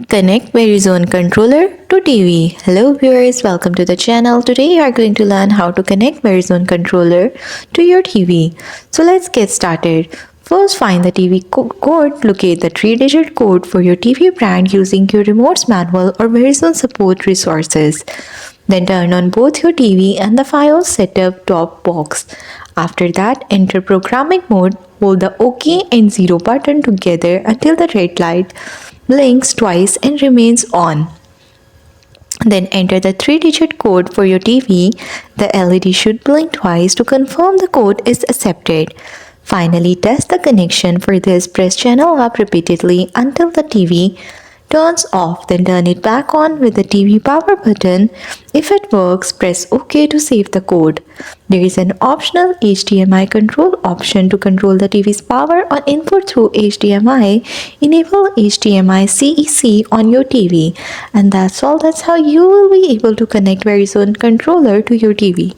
Connect Verizon controller to TV. Hello viewers, welcome to the channel. Today you are going to learn how to connect Verizon controller to your TV. So let's get started. First, find the TV code. Locate the 3-digit code for your TV brand using your remote's manual or Verizon support resources. Then turn on both your TV and the Fios setup top box. After that, enter programming mode. Hold the OK and 0 button together until the red light blinks twice and remains on. Then enter the 3-digit code for your TV. The LED should blink twice to confirm the code is accepted. Finally, test the connection. For this, press channel up repeatedly until the TV turns off, then turn it back on with the TV power button. If it works, press OK to save the code. There is an optional HDMI control option to control the TV's power on input through HDMI. Enable HDMI-CEC on your TV. And that's all. That's how you will be able to connect Verizon controller to your TV.